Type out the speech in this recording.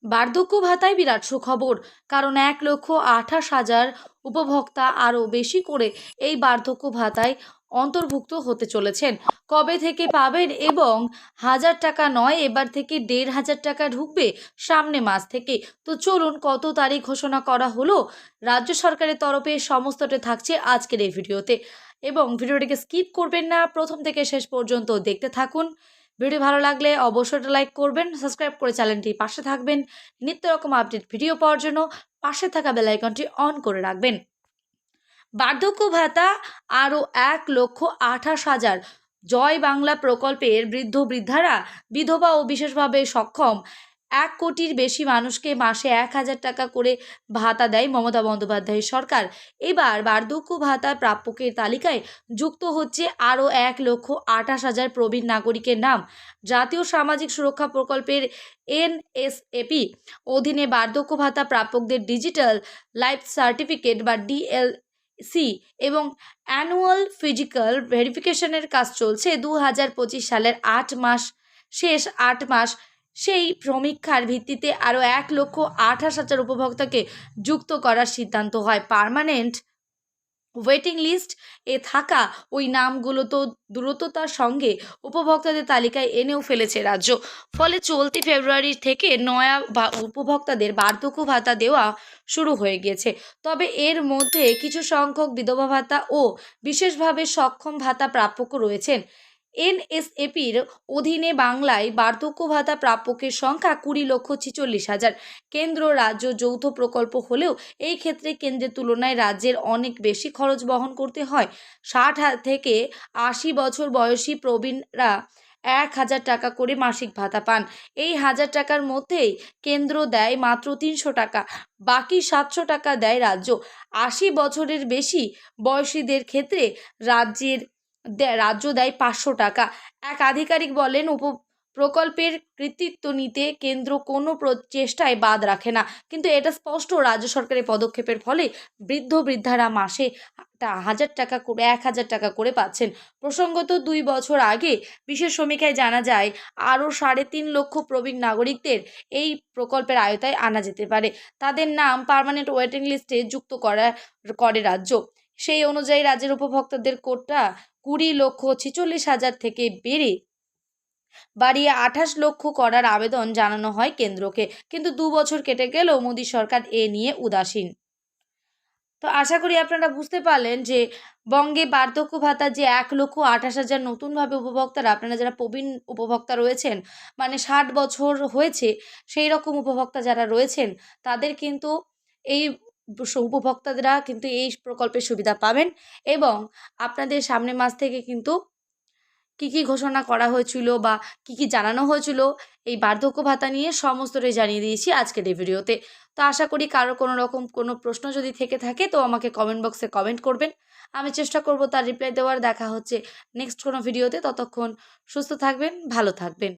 বার্ধক্য ভাতায় বিরাট সুখবর, কারণ 1,28,000 উপভোক্তা আরও বেশি করে এই বার্ধক্য ভাতায় অন্তর্ভুক্ত হতে চলেছেন। কবে থেকে পাবেন এবং 1,000 টাকা নয়, এবার থেকে 1,500 টাকা ঢুকবে সামনে মাস থেকে। তো চলুন, কত তারিখ ঘোষণা করা হলো রাজ্য সরকারের তরফে, সমস্তটা থাকছে আজকের এই ভিডিওতে। এবং ভিডিওটিকে স্কিপ করবেন না, প্রথম থেকে শেষ পর্যন্ত দেখতে থাকুন। ভিডিও ভালো লাগলে অবশ্যই লাইক করবেন, সাবস্ক্রাইব করে চ্যানেলটির পাশে থাকবেন। নিত্য রকম আপডেট ভিডিও পাওয়ার জন্য পাশে থাকা বেল আইকনটি অন করে রাখবেন। বার্ধক্য ভাতা আরও 1,28,000 জয় বাংলা প্রকল্পের বৃদ্ধ বৃদ্ধারা, বিধবা ও বিশেষভাবে সক্ষম 1 কোটির বেশি মানুষকে মাসে 1,000 টাকা করে ভাতা দেয় মমতা বন্দ্যোপাধ্যায়ের সরকার। এবার বার্ধক্য ভাতা প্রাপকের তালিকায় যুক্ত হচ্ছে আরও 1,28,000 প্রবীণ নাগরিকের নাম। জাতীয় সামাজিক সুরক্ষা প্রকল্পের NSAP অধীনে বার্ধক্য ভাতা প্রাপকদের ডিজিটাল লাইফ সার্টিফিকেট বা DLC এবং অ্যানুয়াল ফিজিক্যাল ভেরিফিকেশনের কাজ চলছে। 2025 সালের 8 মাস শেষ 8 মাস সেই সমীক্ষার ভিত্তিতে আরও 1,28,000 উপভোক্তাকে যুক্ত করার সিদ্ধান্ত হয়। পার্মানেন্ট ওয়েটিং লিস্ট এ থাকা ওই নামগুলো তো দ্রুততার সঙ্গে উপভোক্তাদের তালিকায় এনেও ফেলেছে রাজ্য। ফলে চলতি ফেব্রুয়ারি থেকে নয়া উপভোক্তাদের বার্ধক্য ভাতা দেওয়া শুরু হয়ে গিয়েছে। তবে এর মধ্যে কিছু সংখ্যক বিধবা ভাতা ও বিশেষভাবে সক্ষম ভাতা প্রাপক রয়েছেন। NSAPর অধীনে বাংলায় বার্ধক্য ভাতা প্রাপকের সংখ্যা 20,46,000। কেন্দ্র রাজ্য যৌথ প্রকল্প হলেও এই ক্ষেত্রে কেন্দ্রের তুলনায় রাজ্যের অনেক বেশি খরচ বহন করতে হয়। 60 থেকে 80 বছর বয়সী প্রবীণরা 1,000 টাকা করে মাসিক ভাতা পান। এই 1,000 টাকার মধ্যেই কেন্দ্র দেয় মাত্র 300 টাকা, বাকি 700 টাকা দেয় রাজ্য। 80 বছরের বেশি বয়সীদের ক্ষেত্রে রাজ্য দেয় 500 টাকা। এক আধিকারিক বলেন, প্রকল্পের কৃতিত্ব নিতে কেন্দ্র কোনো প্রচেষ্টায় বাদ রাখে না, কিন্তু এটা স্পষ্ট রাজ্য সরকারের পদক্ষেপের ফলে বৃদ্ধ বৃদ্ধারা মাসে 1,000 টাকা করে 1,000 টাকা করে পাচ্ছেন। প্রসঙ্গত, 2 বছর আগে বিশেষ সমীক্ষায় জানা যায় আরও 3.5 লক্ষ প্রবীণ নাগরিকদের এই প্রকল্পের আওতায় আনা যেতে পারে। তাদের নাম পার্মানেন্ট ওয়েটিং লিস্টে যুক্ত করে রাজ্য। সেই অনুযায়ী রাজ্যের উপভোক্তাদের কোটা 20,46,000 থেকে বাড়িয়ে 28 লক্ষ করার আবেদন জানানো হয় কেন্দ্রকে। কিন্তু 2 বছর কেটে গেলেও মোদী সরকার এ নিয়ে উদাসীন। তো আশা করি আপনারা বুঝতে পারলেন যে বঙ্গে বার্ধক্য ভাতা যে 1,28,000 নতুনভাবে উপভোক্তারা, আপনারা যারা প্রবীণ উপভোক্তা রয়েছেন, মানে 60 বছর হয়েছে সেই রকম উপভোক্তা যারা রয়েছেন, তাদের কিন্তু এই উপভোক্তারা কিন্তু এই প্রকল্পের সুবিধা পাবেন। এবং আপনাদের সামনের মাস থেকে কিন্তু কী ঘোষণা করা হয়েছিল বা কী জানানো হয়েছিল এই বার্ধক্য ভাতা নিয়ে, সমস্তটাই জানিয়ে দিয়েছি আজকের এই ভিডিওতে। তো আশা করি কারো কোনো রকম কোনো প্রশ্ন যদি থেকে থাকে তো আমাকে কমেন্ট বক্সে কমেন্ট করবেন, আমি চেষ্টা করব তার রিপ্লাই দেওয়ার। দেখা হচ্ছে নেক্সট কোনো ভিডিওতে, ততক্ষণ সুস্থ থাকবেন, ভালো থাকবেন।